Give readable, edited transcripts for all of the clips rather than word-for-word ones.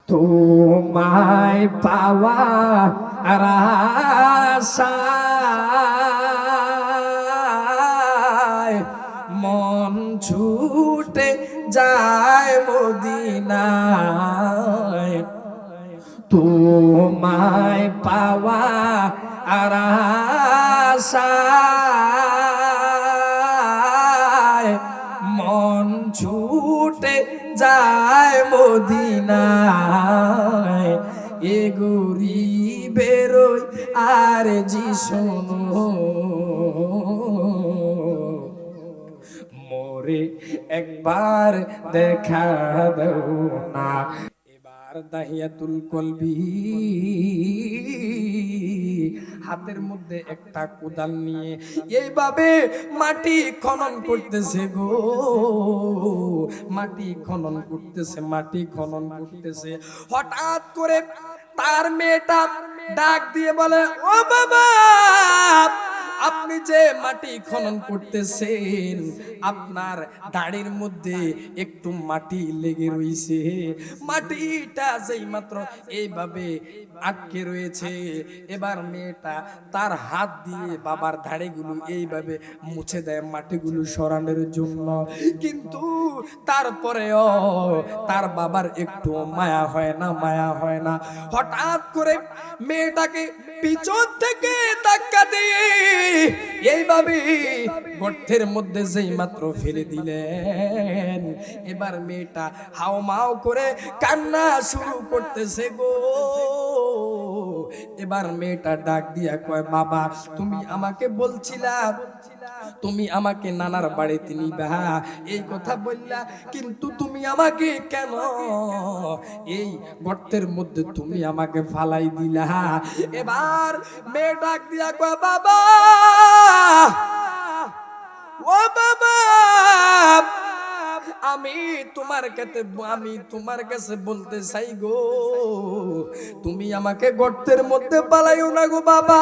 তোমায় পাওয়ার আশায় মন ছুটে যায় মদিনায়। তোমায় পাওয়ার আশায় মন ছুটে যায় মদিনায়। এ গুরি বেরোয় আর জি শোনো, মোরে একবার দেখা দাও না। এবার দাহিয়াতুল কলবি হাতের মধ্যে একটা কোদাল নিয়ে এইভাবে মাটি খনন করতেছে গো, মাটি খনন করতেছে, মাটি খনন করতেছে। হঠাৎ করে তার মেয়েটা ডাক দিয়ে বলে, ও বাবা, আপনি যে মাটি খনন করতেছেন, আপনার দাড়ির মধ্যে একটু মাটি লেগে রয়েছে। মাটিটা যেই মাত্র এইভাবে আটকে রয়েছে, এবার মেয়েটা তার হাত দিয়ে বাবার দাড়িগুলো এইভাবে মুছে দেয় মাটিগুলো সরানোর জন্য। কিন্তু তারপরেও তার বাবার একটু মায়া হয় না, মায়া হয় না। হঠাৎ করে মেয়েটাকে পিছন থেকে ধাক্কা দিয়ে এইভাবে গর্তের মধ্যে যেই মাত্র ফেলে দিলেন, এবার মেয়েটা হাওমাও করে কান্না শুরু করতেছে গো। এবার মেয়েটা ডাক দিয়া কয়, বাবা তুমি আমাকে বলছিলা তুমি আমাকে নানার বাড়িতে নিবা, এই কথা বললা, কিন্তু তুমি আমাকে কেন এই গর্তের মধ্যে তুমি আমাকে ফালাই দিলা? এবার মেয়ে ডাক দিয়া কয়, বাবা, ও বাবা, আমি তোমার কাছে বলতে চাই গো, তুমি আমাকে গর্তের মধ্যে পালাইও না গো বাবা।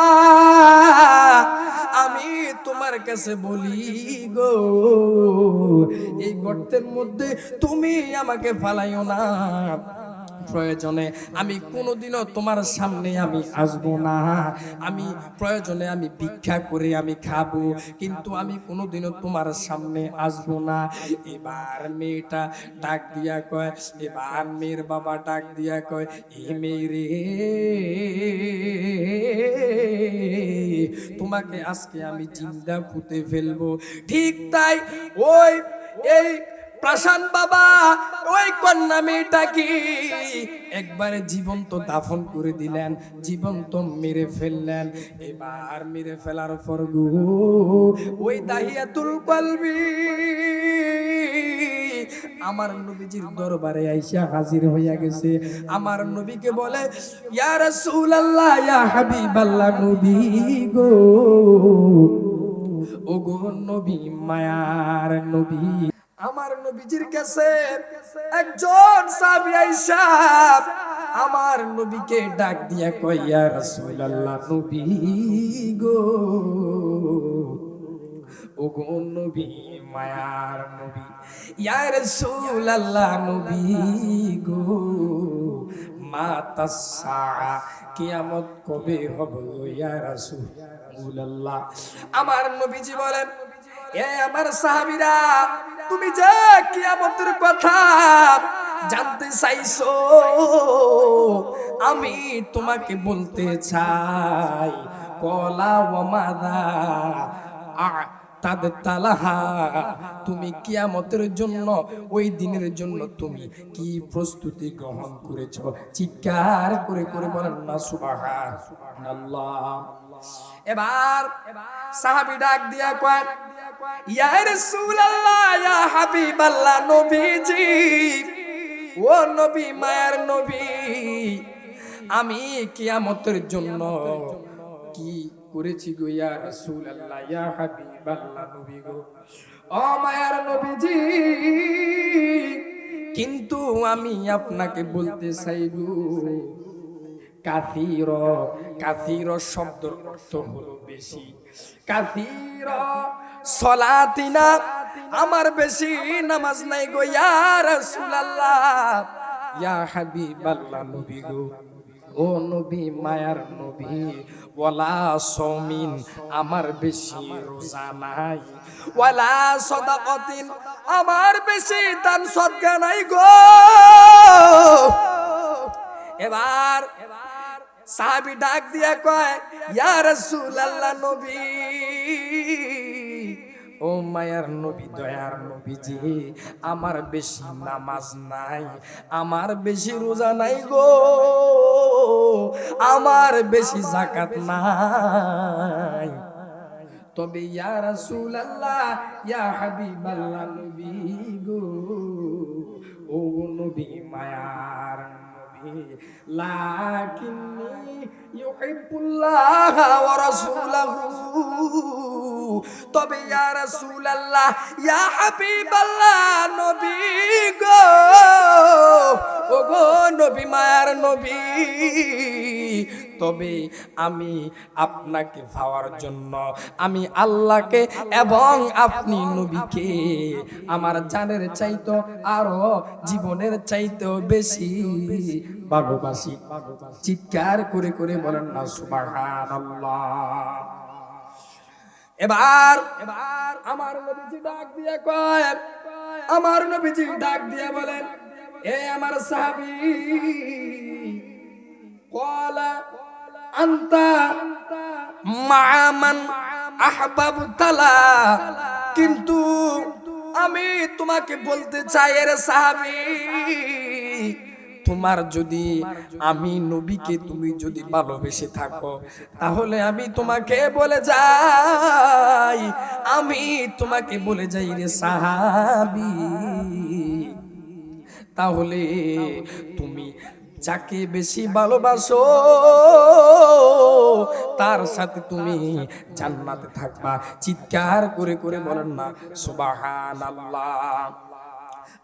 আমি তোমার কাছে বলি গো, এই গর্তের মধ্যে তুমি আমাকে ফালাইও না। প্রয়োজনে আমি কোনোদিনও তোমার সামনে আমি আসবো না, আমি প্রয়োজনে আমি ভিক্ষা করে আমি খাবো, কিন্তু আমি কোনোদিনও তোমার সামনে আসবো না। এবার মেয়েটা ডাক দিয়া কয়, এবার মেয়ের বাবা ডাক দিয়া কয়, এ মেয়ে, তোমাকে আজকে আমি জিন্দা পুঁতে ফেলবো। ঠিক তাই ওই এই প্রাসান বাবা ওই কন্যা মেয়েটাকে একবারে জীবন্ত দাফন করে দিলেন, জীবন্ত মেরে ফেললেন। এবার মেরে ফেলার পর গো ওই দাহিয়াতুল কলবি আমার নবীজির দরবারে আইসা হাজির হইয়া গেছে। আমার নবীকে বলে, ইয়া রাসূলুল্লাহ, ইয়া হাবিবাল্লাহ, নবী গো, ও গো নবী, মায়ার নবী। আমার নবীজির কাছে একজন সাহাবী আইসা আমার নবীকে ডাক দিয়া কয়, ইয়া রাসূলুল্লাহ, নবী গো, ও গো নবী, মায়ার নবী, ইয়া রাসূলুল্লাহ, নবী গো, মাতাস সাআ, কিয়ামত কবে হবে ইয়া রাসূলুল্লাহ? আমার নবীজি বলেন, এ আমার সাহাবীরা, তুমি যে কিয়ামতের কথা জানতে চাইছো, আমি তোমাকে বলতে চাই, কলা ওয়া মাযা তালাহা, তুমি কিয়ামতের জন্য, ওই দিনের জন্য তুমি কি প্রস্তুতি গ্রহণ করেছো? চিৎকার করে করে বলেন না সুবহানাল্লাহ। এবার সাহাবী ডাক দিয়া কয়, ইয়া রাসূলুল্লাহ, ইয়া হাবিবাল্লাহ, নবীজি, ও নবী, মায়ার নবী, আমি কিয়ামতের জন্য কি করেছি গো ইয়া রাসূলুল্লাহ, ইয়া হাবিবাল্লাহ, নবী গো, ও মায়ার নবীজি, কিন্তু আমি আপনাকে বলতে চাই গো, কাসীর, কাসীর শব্দের অর্থ হলো বেশি। কাসীর সলাতিনা, আমার বেশি নামাজ নাই গো ইয়া রাসূলুল্লাহ, ইয়া হাবিবাল্লাহ নবী গো, ও নবী মায়ার নবী, ওয়ালা সৌমিন আমার বেশি রোজা নাই, ওয়ালা সাদাকাতিন আমার বেশি দান সদকা নাই গো। এবার সাহাবী ডাক দিয়া কয়, ইয়া রাসূলুল্লাহ নবী, ও মায়ার নবী, দয়ার নবীজি, আমার বেশি নামাজ নাই, আমার বেশি রোজা নাই গো, আমার বেশি যাকাত নাই। তবে ইয়া রাসূলুল্লাহ, ইয়া হাবিবাল্লাহ নবী গো, ও নবী মায়ার নবী, লাকিন্নী ইউহিব্বুল্লাহ ওয়া রাসূলুহু, তবে ইয়া রাসূলুল্লাহ, ইয়া হাবিবাল্লাহ নবী গো, ও গো নবী মায়ার নবী, তবে আমি আপনাকে পাওয়ার জন্য আমি আল্লাহকে এবং আপনি নবীকে আমার জানের চাইতো আরো জীবনের চাইতেও বেশি ভালোবাসি। চিৎকার করে করে বলেন না সুবহানাল্লাহ। এবার আমার নবীজি ডাক দিয়ে কয়, আমার নবীজি ডাক দিয়ে বলেন, এ আমার সাহাবী, ক্বালা আনতা মা মান আহবাবতালা, কিন্তু আমি তোমাকে বলতে চাই রে সাহাবী, তোমার যদি আমি নবীকে তুমি যদি ভালোবেসে থাকো, তাহলে আমি তোমাকে বলে যাই, আমি তোমাকে বলে যাই রে সাহাবী, তাহলে তুমি যাকে বেশি ভালোবাসো তার সাথে তুমি জান্নাতে থাকবা। চিৎকার করে করে বলেন না সুবহানাল্লাহ।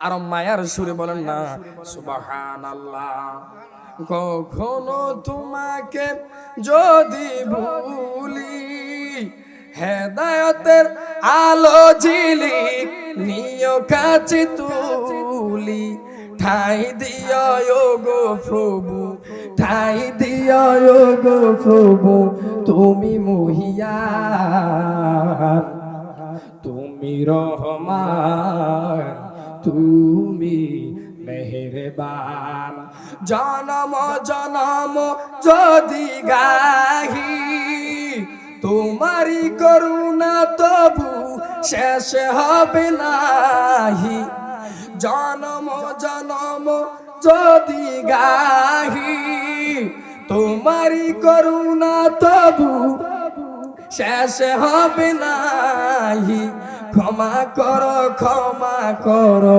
আর মায়ার সুরে বলেন না সুবহানাল্লাহ। কখনো তোমাকে যদি ভুলি, হেদায়েতের আলো ঝিলি নিয় কাছে তুলি, ঠাই দিও গো প্রভু, ঠাই দিও গো প্রভু, তুমি মহিয়ান, তুমি রহমান, তুমি মেহেরবান। জনম জনম যদি গাহি তোমারি করুণা তবু শেষ হবে নাহি, জনম জনম যদি গাহি তোমারি করুণা তবু শেষ হবে নাহি। ক্ষমা করো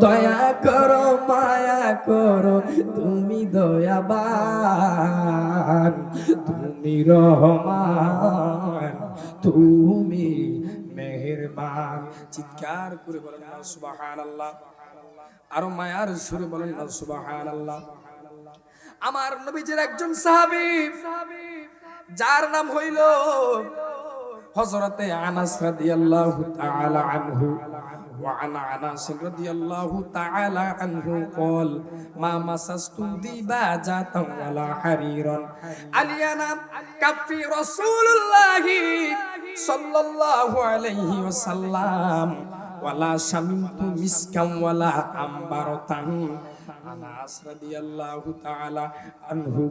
দয়া করো মায়া করো, তুমি দয়াবান, তুমি রহমান, তুমি মেহেরবান। চিৎকার করে বলেন না সুবহানাল্লাহ। আরো মায়ার সুরে বলেন না সুবহানাল্লাহ। আমার নবীজির একজন সাহাবী, যার নাম হইল হযরতে আনাস রাদিয়াল্লাহু তাআলা আনহু। ওয়া আনা আনাস রাদিয়াল্লাহু তাআলা আনহু قال মা মাসাস্তু দিবাজাতান ওয়ালা হারিরান আলিয়ানা কাফি রাসূলুল্লাহি সাল্লাল্লাহু আলাইহি ওয়াসাল্লাম ওয়ালা শামিমতু মিসকাম ওয়ালা আম্বারাতান। আনাস রাদিয়াল্লাহু তাআলা আনহু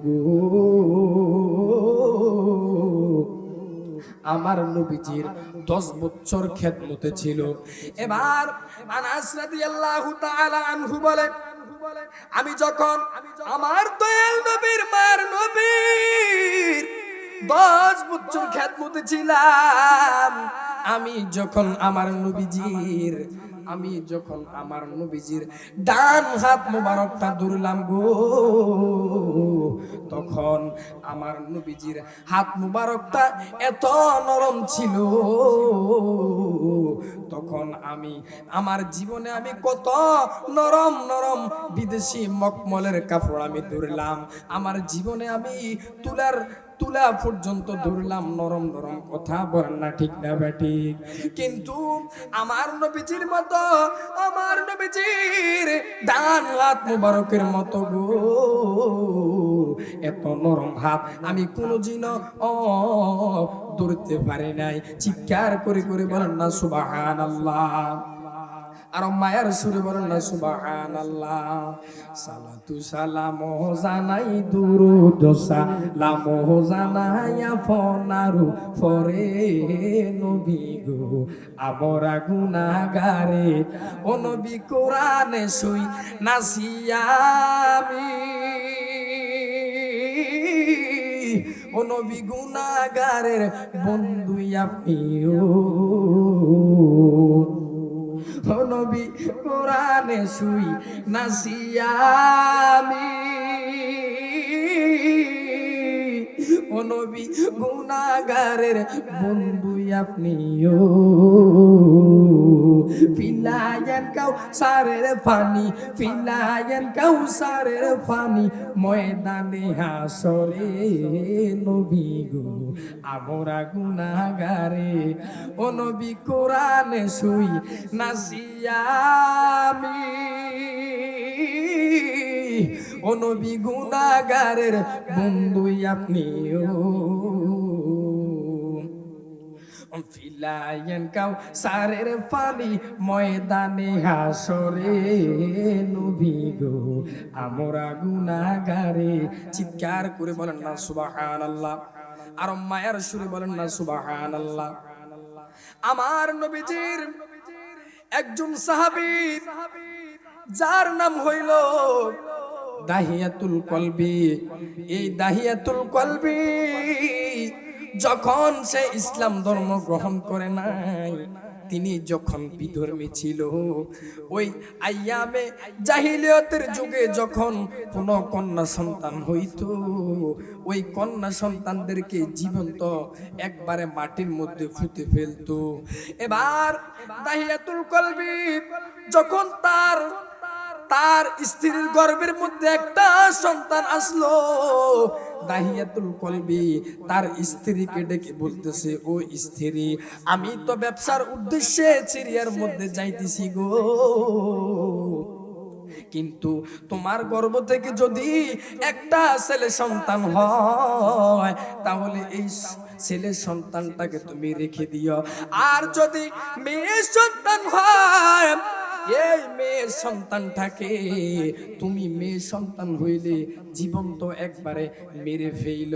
আমার নবীজির 10 বছর খেদমতে ছিল। এবার আনাস রাদিয়াল্লাহু তাআলা আনহু বলেন, আমি যখন আমার দয়াল নবীর মার নবীর 10 বছর খেদমতে ছিলাম, আমি যখন আমার নবীজির ডান হাত মোবারকটা ধরলাম গো, তখন আমার নবীজির হাত মোবারকটা এত নরম ছিল, তখন আমি আমার জীবনে আমি কত নরম নরম বিদেশি মকমলের কাপড় আমি ধরলাম, আমার জীবনে আমি তুলার তুলা পর্যন্ত ধরলাম, নরম নরম কথা বলেন না ঠিক না বেঠিক? কিন্তু আমার নবীজির মতো, আমার নবীজির ডান হাত মুবারকের মতো গো, এত নরম হাত আমি কোনোদিনও ধরতে পারি নাই। চিৎকার করে করে বলেন না সুবহানাল্লাহ। আর মায়ার সুরে বলেন না সুবহানাল্লাহ। সালাতু সালাম জানাই দুরুদ সালাম জানাই আপনারু ফরে নবী গো আমরা গুনাহগারে, ও নবী কোরআনে শুই নাসিয়ামি, ও নবী গুনাহগারের বন্ধু আপনি, ও নবী কোরআনে শুই নাসিয়ামি, ও নবী গুনাহগারের বন্ধু আপনিও। ফিলায়েন কাউসারের পানি, ফিলায়েন কাউসারের পানি ময়দানে হাসরে নবী গো আমরা গুনাহগারে, ও নবী কোরআনে শুই নাসিয়ামি, ও নবী গুনাহগারের বন্ধু আপনিও। ফিলায়েন কাউসারের পানি ময়দানে হাসরে নবী গো আমরা গুনাহগারে। চিৎকার করে বলেন না সুবহানাল্লাহ। আর মায়ার সুরে বলেন না সুবহানাল্লাহ। আমার নবীজির একজন সাহাবী যার নাম হইল দাহিয়াতুল কলবি। এই দাহিয়াতুল কলবি যখন সে ইসলাম ধর্ম গ্রহণ করে নাই, তিনি যখন বিধর্মী ছিল, ওই আইয়ামে জাহিলিয়তের যুগে যখন কোন কন্যা সন্তান হইতো, ওই কন্যা সন্তানদেরকে জীবন্ত একবারে মাটির মধ্যে ফুটে ফেলতো। এবার দাহিয়াতুল কলবি যখন তার স্ত্রীর গর্ভের মধ্যে একটা সন্তান আসলো, দাহিয়াতুল কলবি তার স্ত্রীকে ডেকে বলতেছে, ও স্ত্রী, আমি তো ব্যবসার উদ্দেশ্যে সিরিয়ার মধ্যে যাইতেছি গো, কিন্তু তোমার গর্ভ থেকে যদি একটা ছেলে সন্তান হয় তাহলে এই ছেলে সন্তানটাকে তুমি রেখে দিও, আর যদি মেয়ে সন্তান হয় এই মেয়ের সন্তানটাকে তুমি মেয়ে সন্তান হইলে জীবন্ত একবারে মেরে ফেইল।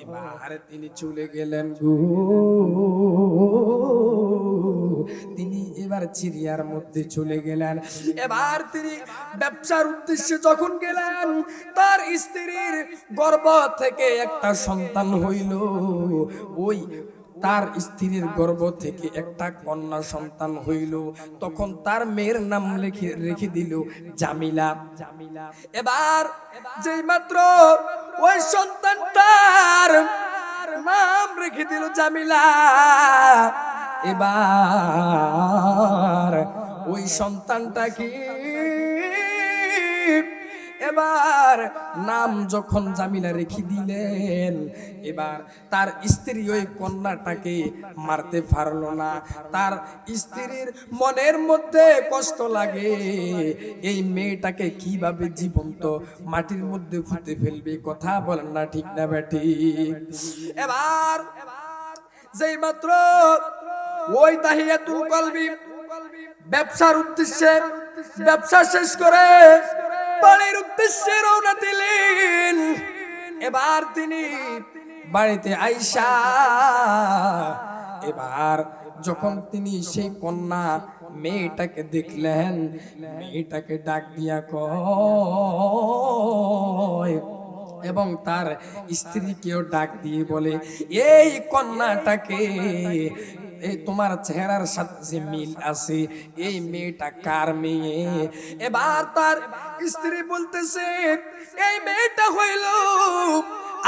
এবার তিনি চলে গেলেন গো, তিনি এবার সিরিয়ার মধ্যে চলে গেলেন। এবার তিনি ব্যবসার উদ্দেশ্যে যখন গেলেন, তার স্ত্রীর গর্ভ থেকে একটা সন্তান হইল, ওই তার স্ত্রীর গর্ভ থেকে একটা কন্যা সন্তান হইল, তখন তার মেয়ের নাম রেখে দিল জামিলা। এবার যেই মাত্র ওই সন্তানটার নাম রেখে দিল জামিলা, এবার ওই সন্তানটা কি এবার নাম যখন জামিলা রেখে দিলেন, এবার তার স্ত্রী ওই কন্যাটাকে মারতে পারলো না। তার স্ত্রীর মনের মধ্যে কষ্ট লাগে, এই মেয়েটাকে কিভাবে জীবন্ত মাটির মধ্যে ফুটে ফেলবে। কথা বলেন না ঠিক না বেঠিক? এবার যেই মাত্র ওই দাহিয়াতুল কলবি ব্যবসার উদ্দেশ্যে ব্যবসা শেষ করে বাড়ির উদ্দেশ্যে রওনা দিলেন, এবার তিনি বাড়িতে আইসা এবার যখন তিনি সেই কন্যা মেয়েটাকে দেখলেন, মেয়েটাকে ডাক দিয়া কয় এবং তার স্ত্রীকেও ডাক দিয়ে বলে, এই কন্যাটাকে, এই তোমার চেহারার সাথে যে মিল আছে, এই মেয়েটা কার মেয়ে? এবার তার স্ত্রী বলতেছে, এই মেয়েটা হইল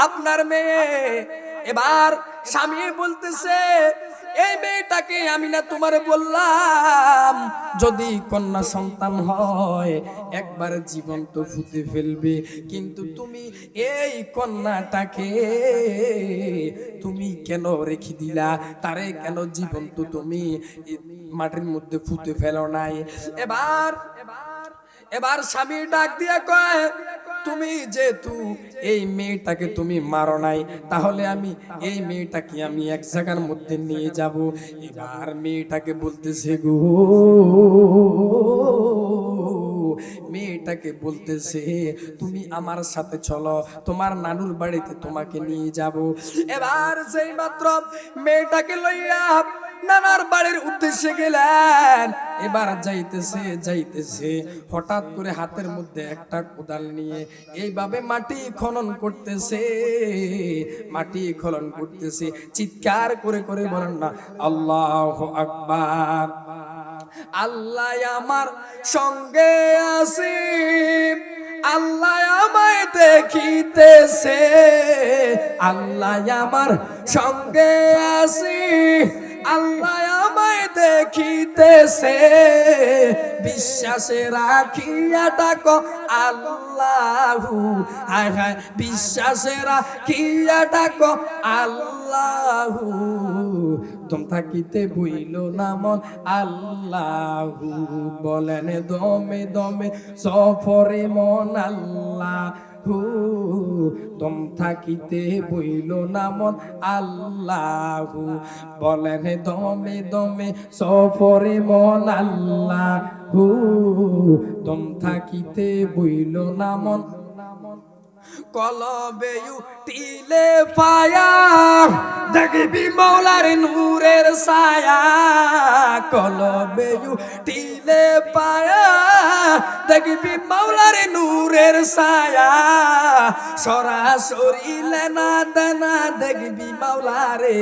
আপনার মেয়ে। এবার স্বামী বলতেছে, এই মেয়েটাকে আমি না তোমারে বললাম যদি কন্যা সন্তান হয় একবার জীবন্ত ফুটে ফেলবে, কিন্তু তুমি এই কন্যাটাকে তুমি কেন রেখে দিলা? তারে কেন জীবন্ত তুমি মাটির মধ্যে ফুটে ফেলো নাই? এবার এবার স্বামী ডাক দিয়া কয়, তুমি যেহেতু এই মেয়েটাকে তুমি মারো নাই, তাহলে আমি এই মেয়েটাকে আমি এক জায়গার মধ্যে নিয়ে যাব। এবার মেয়েটাকে বলতেছে গো, মেয়েটাকে বলতেছে তুমি আমার সাথে চলো, তোমার নানুর বাড়িতে তোমাকে নিয়ে যাব। এবার যেই মাত্র মেয়েটাকে লইয়া নানার বাড়ির উদ্দেশ্যে গেলেন, এবার যাইতেছে হঠাৎ করে হাতের মধ্যে একটা কোদাল নিয়ে এইভাবে মাটি খনন করতেছে, চিৎকার করে করে বলেন না আল্লাহু আকবার। আল্লাহ আমার সঙ্গে আছে, আল্লাহ আমায় দেখিতেছে, আল্লাহ আমার সঙ্গে আছে, আল্লাহ আমায় দেখিতেছে, বিশ্বাসে রাখিয়া ডাকো আল্লাহু, হায় হায় বিশ্বাসে রাখিয়া ডাকো আল্লাহু, তুম থাকিতে বইল নামন আল্লাহু, বলেন দমে দমে সফরে মন আল্লাহু, তুম থাকিতে বইল নামন আল্লাহু, বলেন দমে দমে সফরে মন আল্লাহু, তুম থাকিতে বইল নামন। কলবে উঠিলে পায়া দেখবি মৌলার নূরের ছায়া, কলবে উঠিলে পায়া দেখবি মৌলার নূরের ছায়া, সরাসরি লেনা দেনা দেখবি মাওলারে,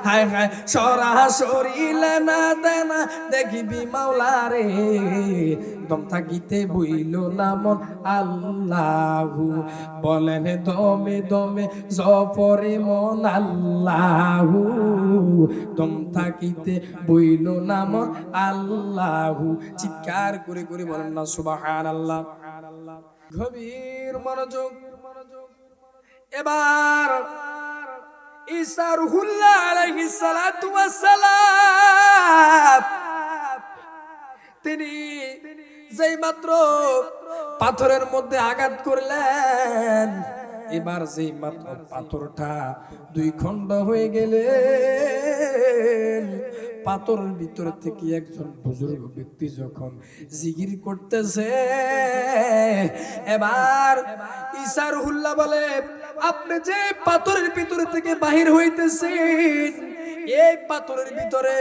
হায় হায় সরাসরি লেনা দেনা দেখবি মাওলারে, দম থাকিতে বইল নামন আল্লাহু, বলেন দমে দমে জফরে মন আল্লাহু, দম থাকিতে বইল নামন আল্লাহু, চিৎকার করে করে বলেন না সুবহানাল্লাহ। গভীর মনোযোগ। এবার ঈসা রুহুল্লাহ আলাইহিস সালাতু ওয়াস সালাম তিনি যেই মাত্র পাথরের মধ্যে আঘাত করলেন, এবার যেই মাত্র পাথরটা দুই খণ্ড হয়ে গেলেন, পাথরের ভিতর থেকে একজন বুজুর্গ ব্যক্তি যখন জিকির করতেছে, এবার ঈসা রুহুল্লাহ বলে, আপনি যে পাথরের ভিতর থেকে বাহির হইতেছেন, এই পাথরের ভিতরে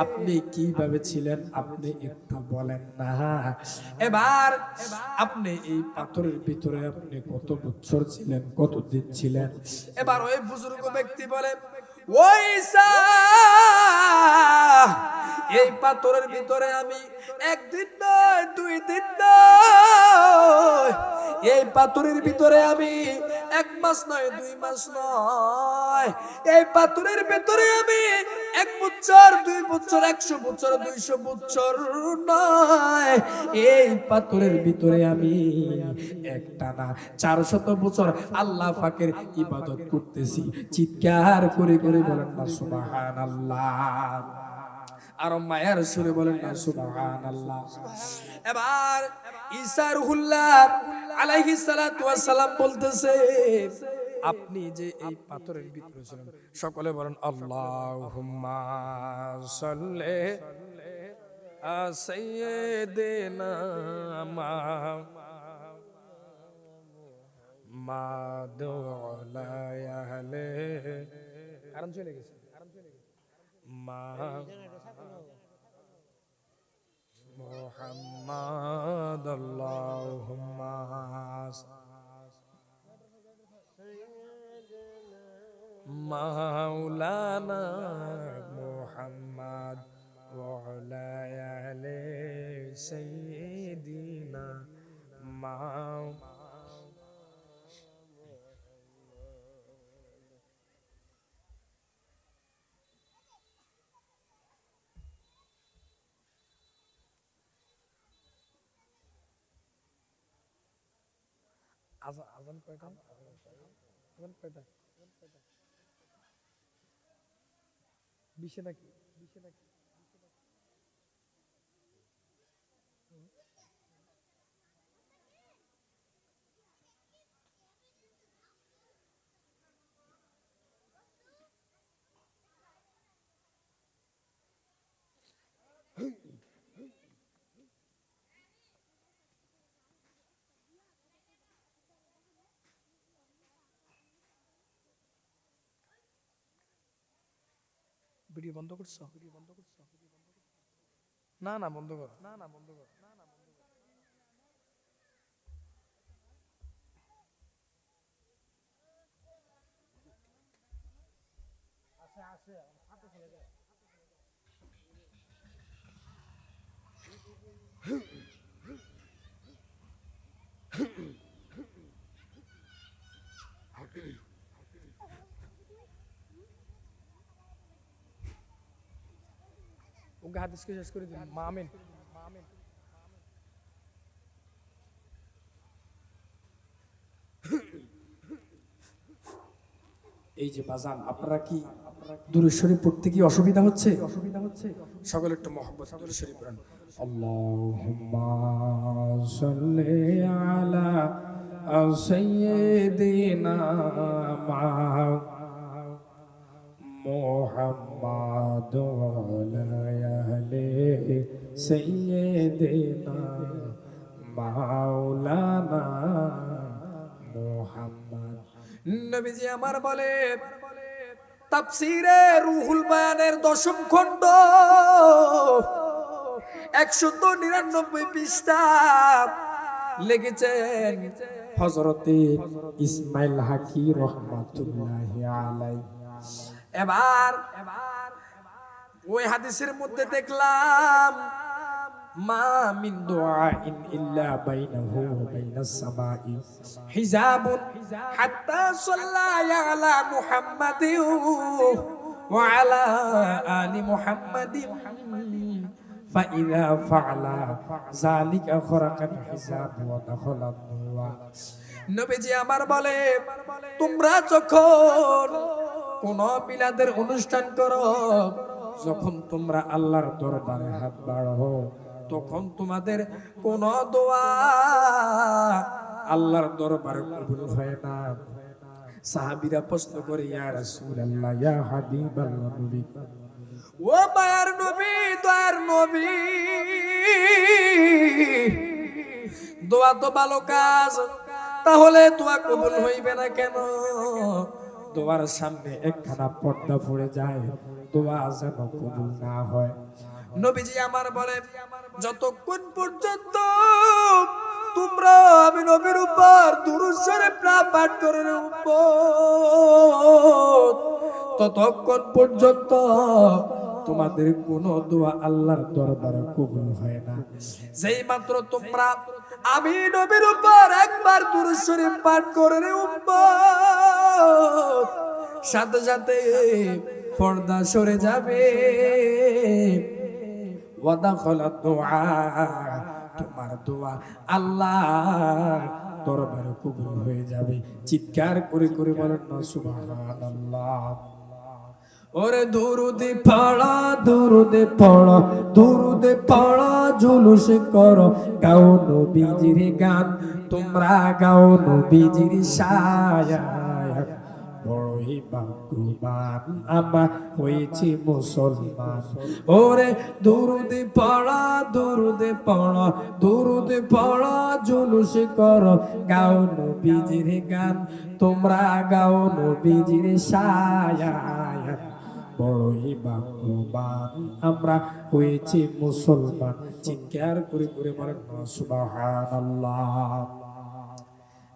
আপনি কিভাবে ছিলেন আপনি একটু বলেন না? এবার আপনি এই পাথরের ভিতরে আপনি কত বছর ছিলেন, কত দিন ছিলেন? এবার ওই বুজুর্গ ব্যক্তি বলে, ওই ঈসা, এই পাথরের ভিতরে আমি একদিন নয়, 2 দিন নয়, এই পাথরের ভিতরে আমি 1 মাস নয়, 2 মাস নয়, এই পাথরের ভিতরে আমি 1 বছর, 2 বছর, 100 বছর, 200 বছর নয়, এই পাথরের ভিতরে আমি একটানা 400 বছর আল্লাহ পাকের ইবাদত করতেছি। চিৎকার করে করে বলেন না সুবহানাল্লাহ, আর মায়ের সুরে বলেন না সুবহানাল্লাহ। এবার ঈসা রুহুল্লাহ আলাইহিস সালাতু ওয়াস সালাম বলতেছে, আপনি যে এই পাথরের ভিতরে ছিলেন, সকলে বলেন আল্লাহুম্মা সাল্লি আলা সাইয়্যিদিনা মুহাম্মাদ ওয়া আলা কারণ চলে গেছে মুহাম্মাদ, আল্লাহুম্মা মাওলানা মুহাম্মাদ ওয়া আলা আলি সাইয়্যিদিনা আজান কয়টা? আজান কয়টা? 20 নাকি? ভিডিও বন্ধ করছো? না না বন্ধ করো। ওকে হাদিসকে শেষ করে দিন। আমিন। এই যে বাজান, আপনারা কি দুরূদ শরীফ পড়তে কি অসুবিধা হচ্ছে? সকলে একটু মহব্বত দুরূদ শরীফ পড়েন। আল্লাহুম্মা সাল্লি আলা সাইয়্যিদিনা মুহাম্মাদ ওয়া আলা আলি সাইয়্যিদিনা মাওলানা মুহাম্মদ। নবীজি আমার বলে তাফসীরে রুহুল বায়ানের 10ম খণ্ড 199 পৃষ্ঠা লিখেছেন হযরতে ইসমাইল হাকি রাহমাতুল্লাহি আলাইহি। এবার ওই হাদিসের মধ্যে দেখলাম মা মিন দুআইন ইল্লা বাইনাহু ওয়া বাইনাস সামাই হিজাবুন হাত্তা সাল্লা আলা মুহাম্মাদিন ওয়া আলা আলি মুহাম্মাদিন ফাইযা ফাআলা যালিকা খরাকাত হিজাব ওয়া দাখালা দুআ। নবীজি আমার বলে তোমরা যখন কোন মিলাদের অনুষ্ঠান করো, যখন তোমরা আল্লাহর দরবারে হাত বাড়াও, তখন তোমাদের কোন দোয়া আল্লাহর দরবারে কবুল হয় না। সাহাবীরা প্রশ্ন করে ইয়া রাসূলুল্লাহ ইয়া হাবিবাল্লাহ, নবী ও মায়ার নবী, দয়ার নবী, দোয়া তো ভালো কাজ, তাহলে দোয়া কবুল হইবে না কেন? দোয়ার সামনে একখানা পর্দা পড়ে যায়, দোয়া যেন কবুল না হয়। নবীজি আমার বলে যতক্ষণ পর্যন্ত তোমরা আমি নবীর উপর দুরূদ শরীফ না পাঠ করে ততক্ষণ পর্যন্ত তোমাদের কোন দোয়া আল্লাহর দরবারে কবুল হয় না। যেই মাত্র তোমরা আমি নবীর উপর একবার দুরূদ শরীফ পাঠ করে সাথে সাথে পর্দা সরে যাবে, ওয়াদাখালা দুআ, তোমার দোয়া আল্লাহর দরবারে কবুল হয়ে যাবে। চিৎকার করে করে বলেন না সুবহানাল্লাহ। ওরে দুরুদে পড়া, দুরুদে পড়া, দুরুদে পড়া, জুলুস করো, গাও নবীজির গান, তোমরা গাও নবীজির শায়াত। বড়ই ভাগ্যবান আমার হয়েছে মুসলমান। ওরে দুরুদে পড়া, দুরুদে পড়া, দুরুদে পড়া, জুলুস করো, গাও নবীজির গান, তোমরা গাও নবীজির শায়াত। বড়ই ভাগ্যবান আমরা হয়েছি মুসলমান। চিৎকার করে করে বলেন সুবহানাল্লাহ।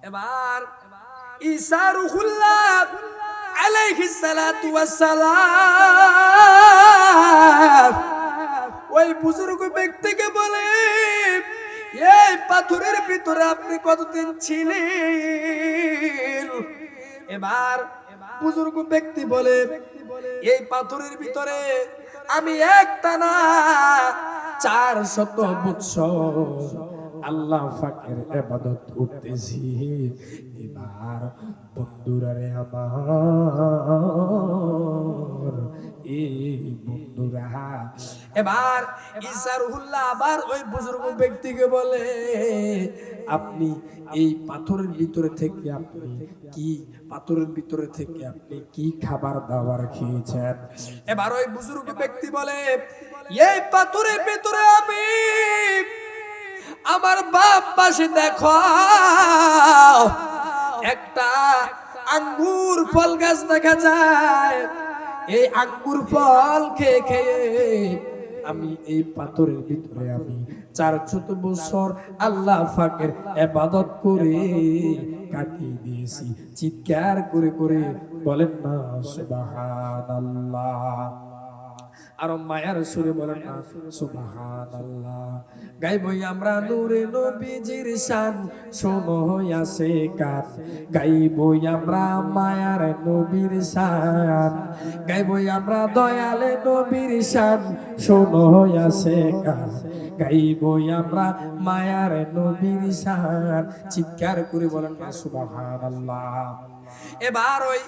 এবার ঈসা রূহুল্লাহ আলাইহিস সালাতু ওয়াস সালাম ওই বুজুর্গ ব্যক্তিকে বলে এই পাথরের ভিতরে আপনি কতদিন ছিলেন? এবার বুজুর্গ ব্যক্তি বলে এই পাথরের ভিতরে আমি একটানা 400 বছর আল্লাহ পাকের ইবাদত করতেছি। এবার বন্ধুরা রে আমার, এই বন্ধুরা, এবার ঈসা রুহুল্লাহ আবার ওই বুজুর্গ ব্যক্তিকে বলে, আপনি এই পাথরের ভিতরে থেকে আপনি কি খাবার দাবার খেয়েছেন? এবার ওই বুজুর্গ ব্যক্তি বলে, এই পাথরের ভিতরে আমি আমার বাপ পাশে দেখো একটা আঙ্গুর ফল গাছ দেখা যায়। এই আঙ্গুর ফল খেয়ে খেয়ে আমি এই পাথরের ভিতরে আমি 400 বছর আল্লাহ পাকের ইবাদত করে কাটিয়ে দিয়েছি। চিৎকার করে করে বলেন না সুবহানাল্লাহ। আর মায়ার সুরে বলেন না সুবহানাল্লাহ। গাইবই আমরা নূরে নবীজির শান, শোনো হইয়াছে কান। গাইবই আমরা মায়ার নবীর শান, গাইবই আমরা দয়ালে নবীর শান, শোনো হইয়াছে কান। গাইবই আমরা মায়ার নবীর শান। চিৎকার করে বলেন না সুবহানাল্লাহ। এবার ওই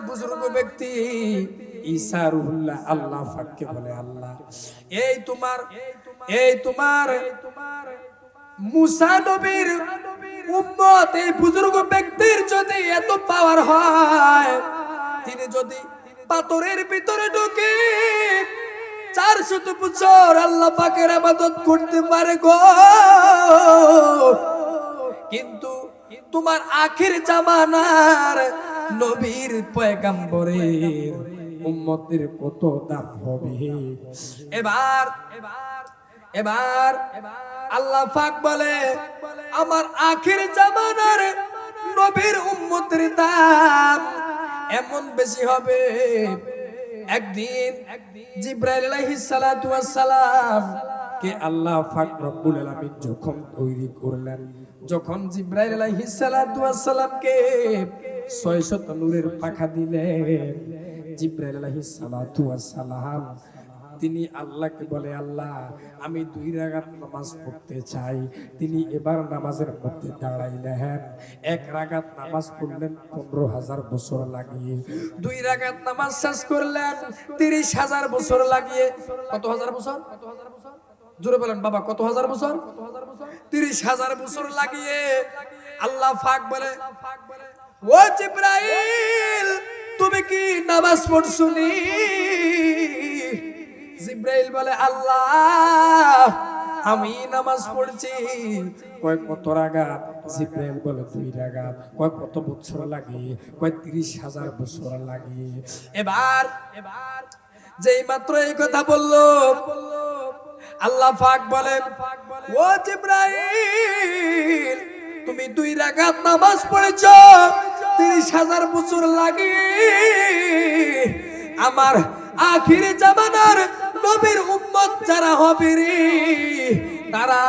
বুজুর্গ ব্যক্তি ঈসা রুহুল্লাহ আল্লাহ পাককে বলে, আল্লাহ এই তোমার মুসা নবীর উম্মত এই বুজুর্গ ব্যক্তির যদি এত পাওয়ার হয়, তিনি যদি পাথরের ভিতরে ঢুকে 400 বছর আল্লাহ পাকের ইবাদত করতে পারে গো। কিন্তু তোমার আখির জামানার নবীর পয়গম্বরের উম্মতের কত দাম হবে? এবার আল্লাহ পাক বলে, আমার আখির জামানার নবীর উম্মতের দাম এমন বেশি হবে, একদিন জিবরাইল আলাইহিস সালাতু ওয়াস সালাম কে আল্লাহ পাক রব্বুল আলামিন যখন তৈরি করলেন, যখন জিবরাইল আলাইহিস সালাতু ওয়াস সালামকে 600 নূরের পাখা দিলেন, জিবরাইল আলাইহিস সালাতু ওয়াস সালাম তিনি আল্লাহকে বলে, আল্লাহ আমি 2 রাকাত নামাজ পড়তে চাই। তিনি এবার নামাজের মধ্যে দাঁড়াইলেন। 1 রাকাত নামাজ পড়লেন 15,000 বছর লাগিয়ে, 2 রাকাত নামাজ শেষ করলেন 30,000 বছর লাগিয়ে। কত হাজার বছর? জোরে বলেন বাবা, কত হাজার বছর? 30,000 বছর লাগিয়ে আল্লাহ পাক বলে, ও জিবরাইল তুমি কি নামাজ পড়ছুনি? জিবরাইল বলে, আল্লাহ আমি নামাজ পড়ছি। কয় কত রাকাত? জিবরাইল বলে 2 রাকাত। কয় কত বছর লাগে? কয় 30,000 বছর লাগে। এবার যেই মাত্র এই কথা বললো, আল্লাহ পাক বলে, ও জিবরাইল তুমি 2 রাকাত নামাজ পড়েছো 30,000 বছর লাগে। আমার আখির জামানার নবীর উম্মত যারা হবে রে, তারা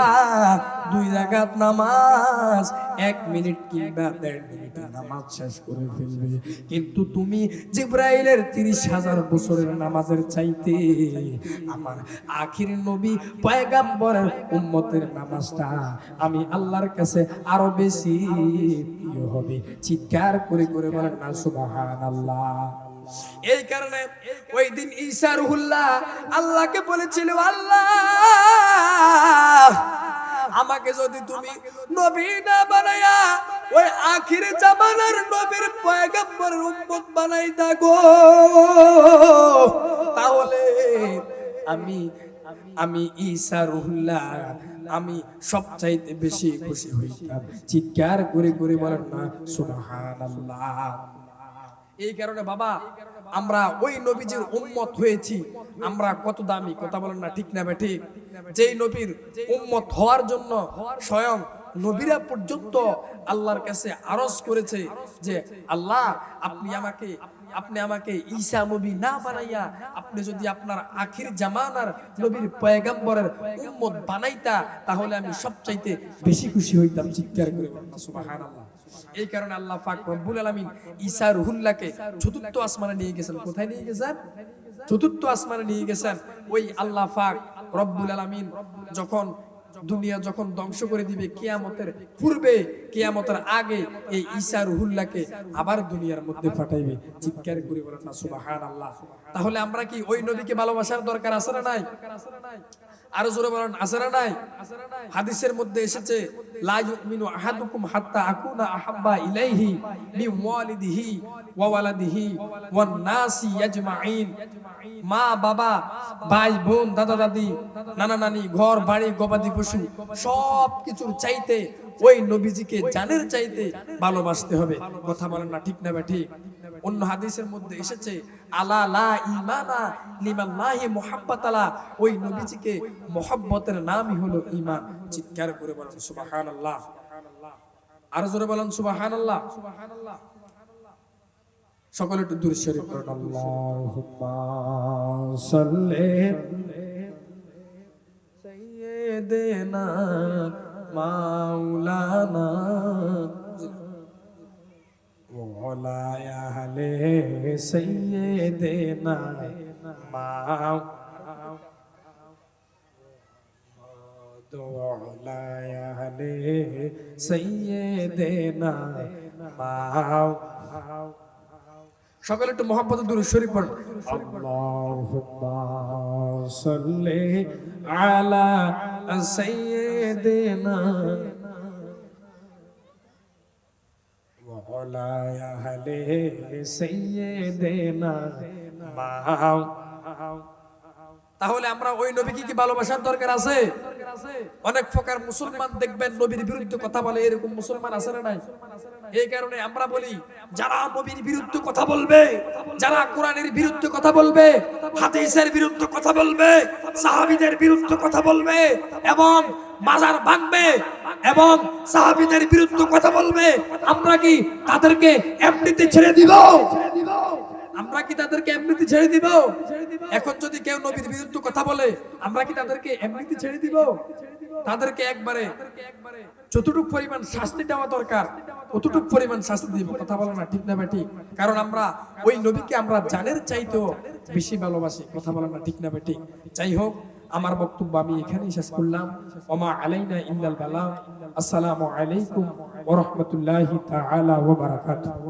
2 রাকাত নামাজ 1 মিনিট কিংবা 1.5 মিনিটে নামাজ শেষ করে ফেলবে। কিন্তু তুমি জিবরাইলের 30,000 বছরের নামাজের চাইতে আমার আখির নবী পয়গম্বরের উম্মতের নামাজটা আমি আল্লাহর কাছে আরো বেশি প্রিয় হবে। চিৎকার করে করে বলেন না সুবহানাল্লাহ। এই কারণে ওই দিন ঈসা রুহুল্লাহ আল্লাহকে বলেছিল, আল্লাহ আমাকে যদি তুমি নবী না বানায়া ওই আখির জামানার নবীর পয়গম্বরের উম্মত বানাইতা গো, তাহলে আমি ঈসা রুহুল্লাহ আমি সবচাইতে বেশি খুশি হইতাম। চিৎকার করে করে বলেন না সুবহানাল্লাহ। এই কারণে বাবা আমরা ওই নবীজির উম্মত হয়েছি। আমরা কত দামি, কথা বলেন না ঠিক না ঠিক? যেই নবীর উম্মত হওয়ার জন্য স্বয়ং নবীরা পর্যন্ত আল্লাহর কাছে আরজ করেছে যে আল্লাহ আপনি আমাকে ঈসা নবী না বানাইয়া আপনি যদি আপনার আখির জামানার নবীর পয়গম্বরের উম্মত বানাইতা, তাহলে আমি সবচাইতে বেশি খুশি হইতাম। চিৎকার করে সুবহানাল্লাহ। এই কারণে আল্লাহ পাক রব্বুল আলামিন ঈসা রুহুল্লাহকে চতুর্থ আসমানে নিয়ে গেছেন। কোথায় নিয়ে গেছেন? চতুর্থ আসমানে নিয়ে গেছেন। ওই আল্লাহ পাক রব্বুল আলামিন যখন দুনিয়া যখন ধ্বংস করে দিবে, কিয়ামতের পূর্বে কিয়ামতের আগে এই ঈসা রুহুল্লাহকে আবার দুনিয়ার মধ্যে পাঠাইবে। চিৎকার করে বলেন না সুবহানাল্লাহ। তাহলে আমরা কি ওই নবীকে ভালোবাসার দরকার আছে না নাই? আরো জোরে বলেন আছে না নাই? হাদিসের মধ্যে এসেছে লা ইউমিনু আহাদুকুম হাত্তা আকুনা আহাব্বা ইলাইহি মিন ওয়ালিদিহি ওয়া ওয়ালাদিহি ওয়ান নাসি আজমাইন। মা বাবা ভাই বোন দাদা দাদি নানা নানি ঘর বাড়ি গবাদি পশু সব কিছুর চাইতে ওই নবীজিকে জানের চাইতে ভালোবাসতে হবে। কথা বলেন না ঠিক না বা ঠিক? অন্য হাদিসের মধ্যে এসেছে আলা লা ঈমানা লিমাল্লাহি মুহাব্বাতালা। ওই নবীজিকে মুহাব্বতের নামই হলো ঈমান। চিৎকার করে বলেন সুবহানাল্লাহ। আর জোরে বলেন সুবহানাল্লাহ। সকলে একটু দুরূদ শরীফ পড়ুন। আল্লাহুম্মা সাল্লি সাইয়্যিদিনা মাওলানা ওয়ালা আহলে সাইয়্যিদিনা ওয়ালা আহলে সাইয়্যিদিনা সকলে একটু মুহাব্বতে দুরূদ শরীফ পড়ুন। আল্লাহুম্মা সাল্লি আলা সাইয়্যিদিনা ওয়ালা আহলে সাইয়্যিদিনা তাহলে আমরা ওই নবীকে কি ভালোবাসার দরকার আছে? অনেক প্রকার মুসলমান দেখবেন নবীর বিরুদ্ধে কথা বলে, এরকম মুসলমান আছে না নাই? এই কারণে আমরা বলি যারা নবীর বিরুদ্ধে কথা বলবে, যারা কোরআনের বিরুদ্ধে কথা বলবে, হাদিসের বিরুদ্ধে কথা বলবে, সাহাবীদের বিরুদ্ধে কথা বলবে এবং মাজার ভাঙবে এবং সাহাবীদের বিরুদ্ধে কথা বলবে, আমরা কি তাদেরকে এমনিতে ছেড়ে দিব? আমরা কি তাদেরকে এমনিতে ছেড়ে দিব? এখন যদি কেউ নবীর বিরুদ্ধে কথা বলে, আমরা কি তাদেরকে এমনিতে ছেড়ে দিব? তাদেরকে একবারে যতটুকু পরিমাণ শাস্তি দেওয়া দরকার অতটুকু পরিমাণ শাস্তি দিব। কথা বলো না ঠিক না বেটি? কারণ আমরা ওই নবীকে আমরা জানের চাইতেও বেশি ভালোবাসি। কথা বলো না ঠিক না বেটি? যাই হোক, আমার বক্তব্য আমি এখানেই শেষ করলাম। ওমা আলাইনা ইল্লাল বালাগ। আসসালামু আলাইকুম ওয়া রাহমাতুল্লাহি তাআলা ওয়া বারাকাতুহু।